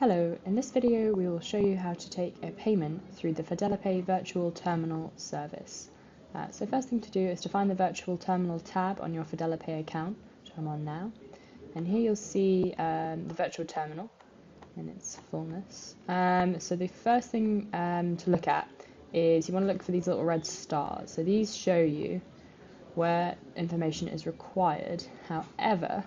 Hello, in this video we will show you how to take a payment through the FideliPay Virtual Terminal service. So first thing to do is to find the Virtual Terminal tab on your FideliPay account, which I'm on now. And here you'll see the Virtual Terminal in its fullness. So the first thing to look at is you want to look for these little red stars. So these show you where information is required. However,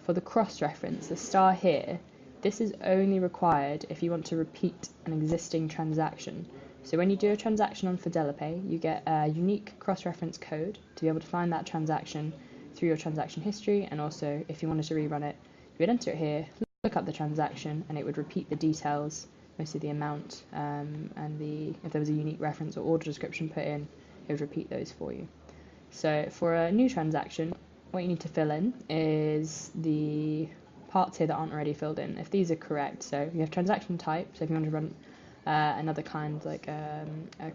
for the cross-reference, the star here, this is only required if you want to repeat an existing transaction. So when you do a transaction on FideliPay, you get a unique cross-reference code to be able to find that transaction through your transaction history, and also if you wanted to rerun it, you would enter it here, look up the transaction, and it would repeat the details, mostly the amount, and if there was a unique reference or order description put in, it would repeat those for you. So for a new transaction, what you need to fill in is the parts here that aren't already filled in, if these are correct. So you have transaction type, so if you want to run another kind, like a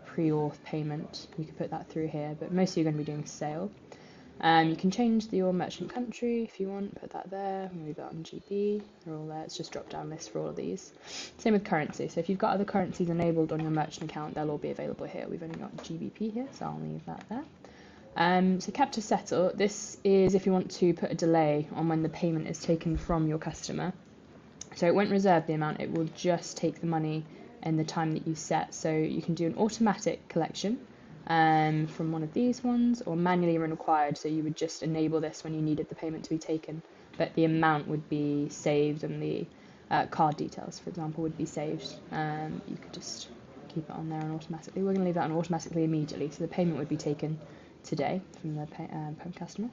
pre-auth payment, you can put that through here, but mostly you're going to be doing sale. You can change your merchant country if you want, put that there, maybe that on GB, they're all there, it's just drop down list for all of these. Same with currency, so if you've got other currencies enabled on your merchant account, they'll all be available here. We've only got GBP here, so I'll leave that there. So capture settle, this is if you want to put a delay on when the payment is taken from your customer. So it won't reserve the amount, it will just take the money in the time that you set. So you can do an automatic collection from one of these ones, or manually when required, so you would just enable this when you needed the payment to be taken, but the amount would be saved and the card details, for example, would be saved. You could just keep it on there and automatically. We're going to leave that on automatically immediately, so the payment would be taken today from the customer.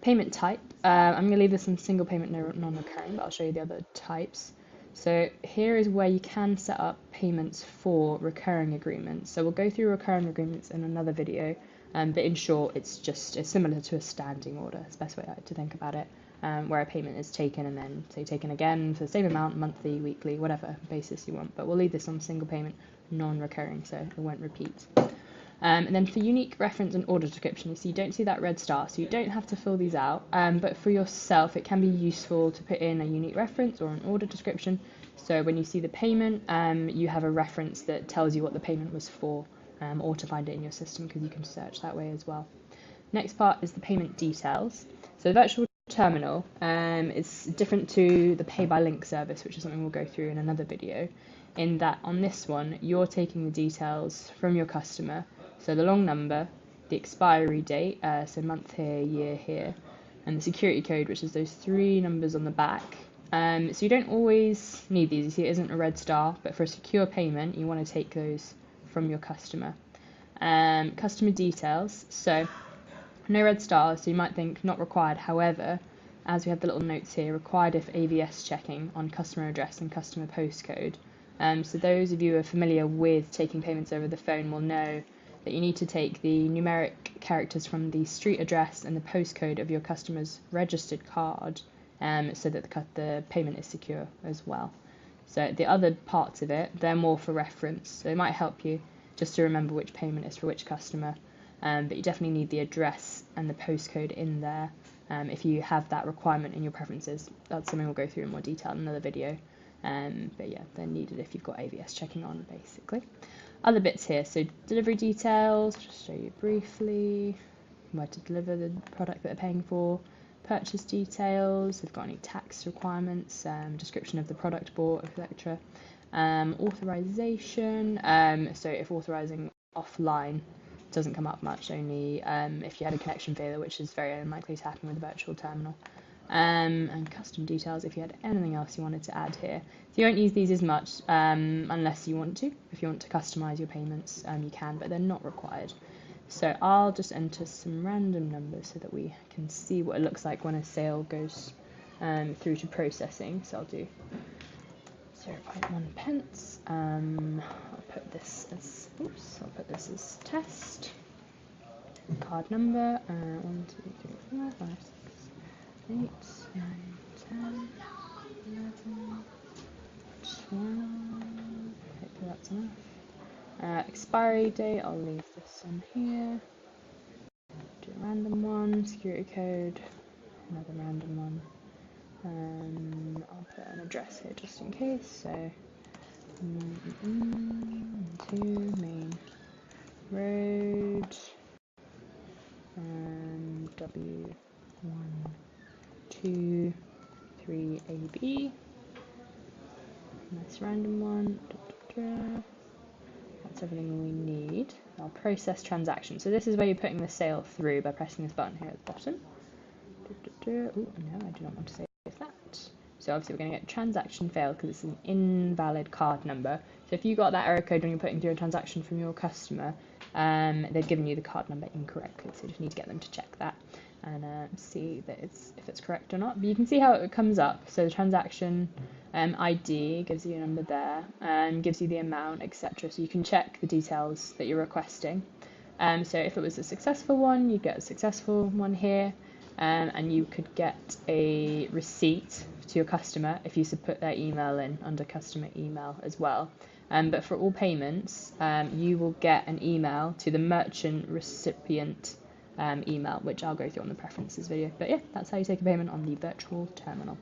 Payment type, I'm going to leave this in single payment non-recurring, but I'll show you the other types. So here is where you can set up payments for recurring agreements. So we'll go through recurring agreements in another video, but in short, it's similar to a standing order. It's the best way to think about it, where a payment is taken and then say taken again for the same amount, monthly, weekly, whatever basis you want. But we'll leave this on single payment non-recurring, so it won't repeat. And then for unique reference and order description, you see, you don't see that red star, so you don't have to fill these out, but for yourself it can be useful to put in a unique reference or an order description. So when you see the payment, you have a reference that tells you what the payment was for, or to find it in your system, because you can search that way as well. Next part is the payment details. So the virtual terminal is different to the pay by link service, which is something we'll go through in another video, in that on this one you're taking the details from your customer. So the long number, the expiry date, so month here, year here, and the security code, which is those 3 numbers on the back. So you don't always need these. You see it isn't a red star, but for a secure payment, you want to take those from your customer. Customer details, so no red stars, so you might think not required. However, as we have the little notes here, required if AVS checking on customer address and customer postcode. So those of you who are familiar with taking payments over the phone will know that you need to take the numeric characters from the street address and the postcode of your customer's registered card, so that the payment is secure as well. So the other parts of it, they're more for reference, so it might help you just to remember which payment is for which customer, but you definitely need the address and the postcode in there if you have that requirement in your preferences. That's something we'll go through in more detail in another video, but yeah, they're needed if you've got AVS checking on, basically. Other bits here, so delivery details, just show you briefly where to deliver the product that they're paying for, purchase details, if they've got any tax requirements, description of the product bought, etc. Authorization, so if authorizing offline doesn't come up much, only if you had a connection failure, which is very unlikely to happen with a virtual terminal. And custom details if you had anything else you wanted to add here. So you won't use these as much unless you want to. If you want to customize your payments, you can, but they're not required. So I'll just enter some random numbers so that we can see what it looks like when a sale goes through to processing. So I'll do 0.1 pence. I'll put this as test. Card number 1, 2, 3, 4, 5, 6, 8, 9, 10, 11, 12. Hopefully that's enough. Expiry date, I'll leave this on here. Do a random one. Security code, another random one. I'll put an address here just in case. So 2 Main Road, W123AB. Nice random one. That's everything we need. I'll process transaction. So this is where you're putting the sale through by pressing this button here at the bottom. Oh no, I do not want to save that. So obviously we're going to get transaction failed because it's an invalid card number. So if you got that error code when you're putting through a transaction from your customer, they've given you the card number incorrectly. So you just need to get them to check that and see that if it's correct or not. But you can see how it comes up. So the transaction ID gives you a number there and gives you the amount, etc. So you can check the details that you're requesting. So if it was a successful one, you get a successful one here. And you could get a receipt to your customer if you put their email in under customer email as well. But for all payments, you will get an email to the merchant recipient email, which I'll go through on the preferences video. But yeah, that's how you take a payment on the virtual terminal.